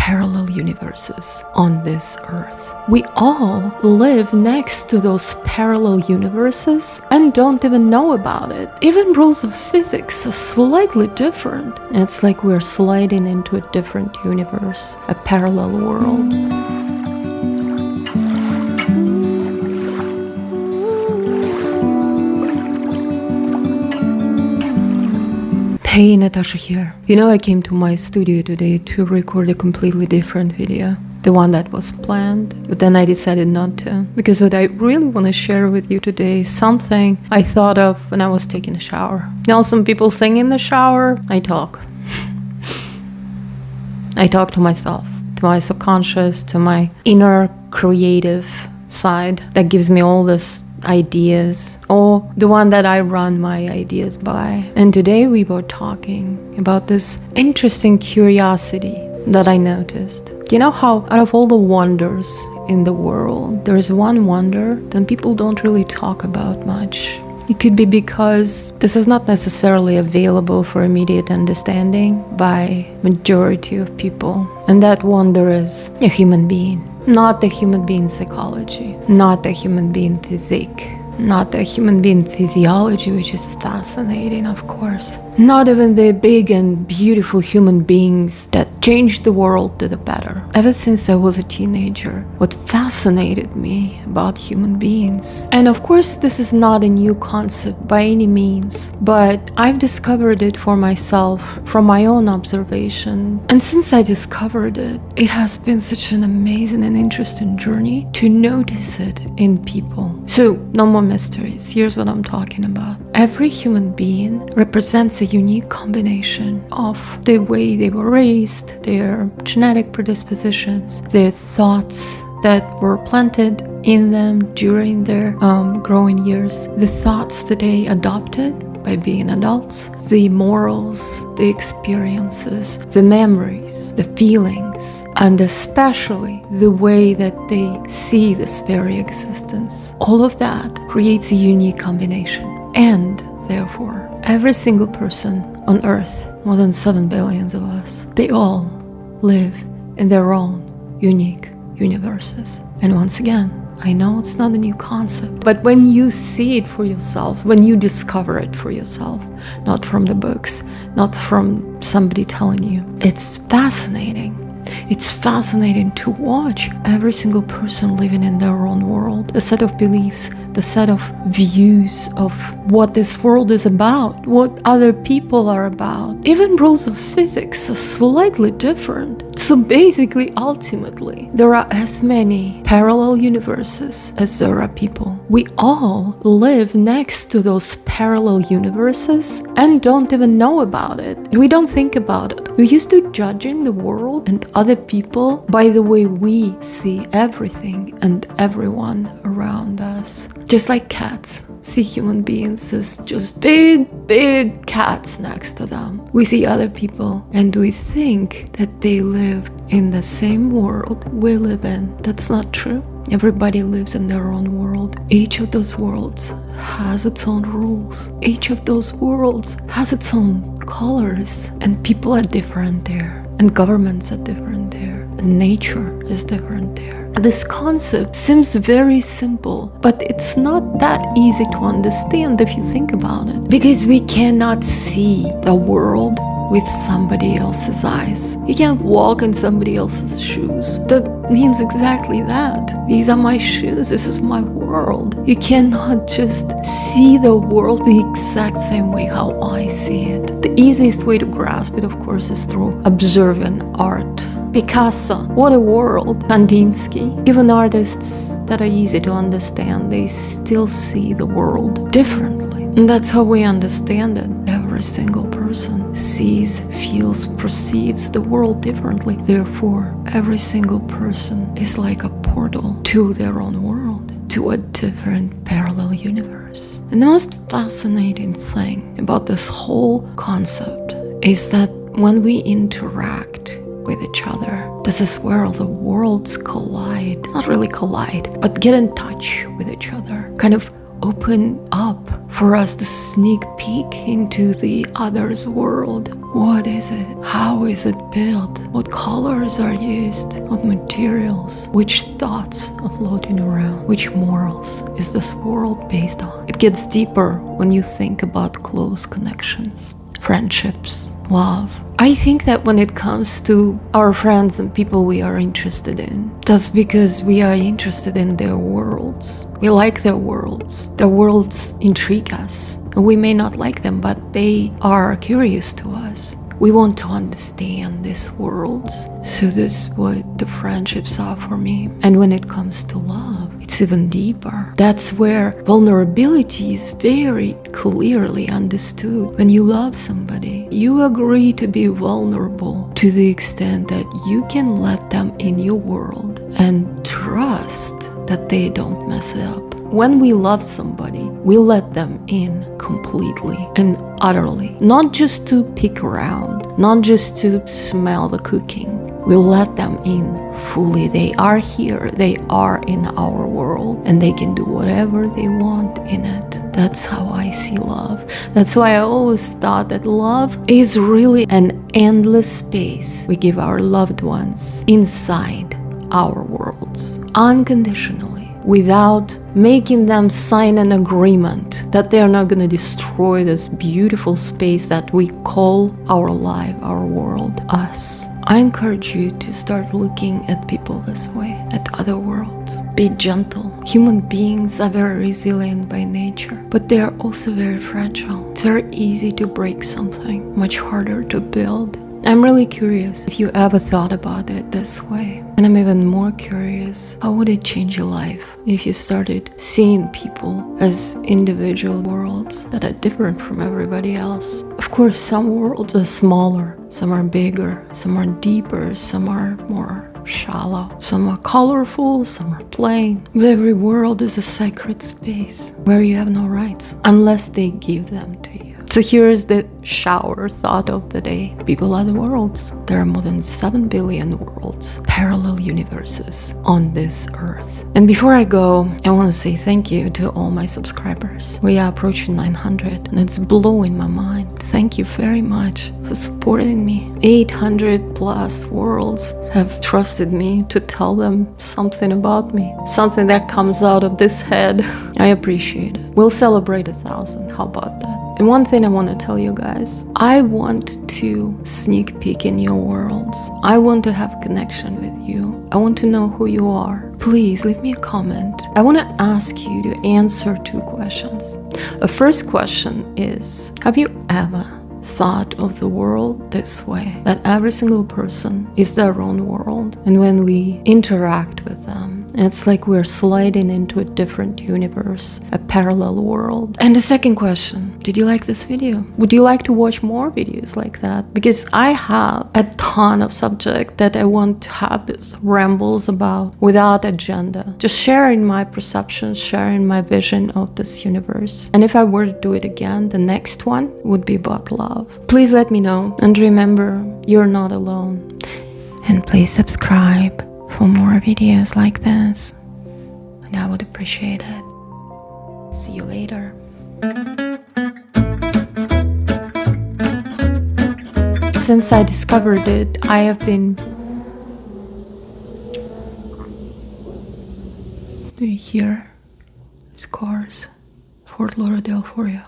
parallel universes on this earth. We all live next to those parallel universes and don't even know about it. Even rules of physics are slightly different. It's like we're sliding into a different universe, a parallel world. Hey, Natasha here. You know, I came to my studio today to record a completely different video. The one that was planned, but then I decided not to. Because what I really want to share with you today is something I thought of when I was taking a shower. You know, some people sing in the shower. I talk. I talk to myself, to my subconscious, to my inner creative side that gives me all this ideas, or the one that I run my ideas by. And today we were talking about this interesting curiosity that I noticed. You know how out of all the wonders in the world, there's one wonder that people don't really talk about much. It could be because this is not necessarily available for immediate understanding by majority of people. And that wonder is a human being. Not the human being psychology, not the human being physique, not the human being physiology, which is fascinating, of course. Not even the big and beautiful human beings that changed the world to the better. Ever since I was a teenager, what fascinated me about human beings. And of course, this is not a new concept by any means, but I've discovered it for myself from my own observation. And since I discovered it, it has been such an amazing and interesting journey to notice it in people. So, no more mysteries. Here's what I'm talking about. Every human being represents a unique combination of the way they were raised, their genetic predispositions, their thoughts that were planted in them during their growing years, the thoughts that they adopted by being adults, the morals, the experiences, the memories, the feelings, and especially the way that they see this very existence. All of that creates a unique combination. And therefore, every single person on Earth, more than 7 billion of us, they all live in their own unique universes. And once again, I know it's not a new concept, but when you see it for yourself, when you discover it for yourself, not from the books, not from somebody telling you, it's fascinating. It's fascinating to watch every single person living in their own world, the set of beliefs, the set of views of what this world is about, what other people are about. Even rules of physics are slightly different. So basically, ultimately, there are as many parallel universes as there are people. We all live next to those parallel universes and don't even know about it. We don't think about it. We used to judging the world and other people by the way we see everything and everyone around us. Just like cats see human beings as just big cats next to them. We see other people and we think that they live in the same world we live in. That's not true. Everybody lives in their own world. Each of those worlds has its own rules. Each of those worlds has its own colors. And people are different there. And governments are different there. And nature is different there. This concept seems very simple, but it's not that easy to understand if you think about it. Because we cannot see the world with somebody else's eyes. You can't walk in somebody else's shoes. That means exactly that. These are my shoes. This is my world. You cannot just see the world the exact same way how I see it. The easiest way to grasp it, of course, is through observing art. Picasso, what a world. Kandinsky. Even artists that are easy to understand, they still see the world differently. And that's how we understand it. Every single person sees, feels, perceives the world differently. Therefore, every single person is like a portal to their own world, to a different parallel universe. And the most fascinating thing about this whole concept is that when we interact with each other, this is where the worlds collide. Not really collide, but get in touch with each other. Kind of open up for us to sneak peek into the other's world. What is it? How is it built? What colors are used? What materials? Which thoughts are floating around? Which morals is this world based on? It gets deeper when you think about close connections, friendships, love. I think that when it comes to our friends and people we are interested in, that's because we are interested in their worlds. We like their worlds. Their worlds intrigue us. We may not like them, but they are curious to us. We want to understand these worlds. So this is what the friendships are for me. And when it comes to love, it's even deeper. That's where vulnerability is very clearly understood. When you love somebody, you agree to be vulnerable to the extent that you can let them in your world and trust that they don't mess it up. When we love somebody, we let them in completely and utterly. Not just to peek around, not just to smell the cooking. We let them in fully. They are here, they are in our world, and they can do whatever they want in it. That's how I see love. That's why I always thought that love is really an endless space we give our loved ones inside our worlds, unconditionally, without making them sign an agreement that they are not going to destroy this beautiful space that we call our life, our world, us. I encourage you to start looking at people this way, at other worlds. Be gentle. Human beings are very resilient by nature, but they are also very fragile. It's very easy to break something, much harder to build. I'm really curious if you ever thought about it this way. And I'm even more curious, how would it change your life if you started seeing people as individual worlds that are different from everybody else? Of course, some worlds are smaller, some are bigger, some are deeper, some are more shallow, some are colorful, some are plain. But every world is a sacred space where you have no rights unless they give them to you. So here's the shower thought of the day. People are the worlds. There are more than 7 billion worlds, parallel universes on this earth. And before I go, I want to say thank you to all my subscribers. We are approaching 900 and it's blowing my mind. Thank you very much for supporting me. 800 plus worlds have trusted me to tell them something about me, something that comes out of this head. I appreciate it. We'll celebrate 1,000. How about that? And one thing I want to tell you guys, I want to sneak peek in your worlds. I want to have a connection with you. I want to know who you are. Please leave me a comment. I want to ask you to answer 2 questions. The first question is, have you ever thought of the world this way? That every single person is their own world. And when we interact with them, it's like we're sliding into a different universe, a parallel world. And the second question, did you like this video? Would you like to watch more videos like that? Because I have a ton of subjects that I want to have these rambles about without agenda. Just sharing my perceptions, sharing my vision of this universe. And if I were to do it again, the next one would be about love. Please let me know. And remember, you're not alone. And please subscribe for more videos like this, and I would appreciate it. See you later. Since I discovered it, I have been... Do you hear these cars? Fort Lauderdale for you.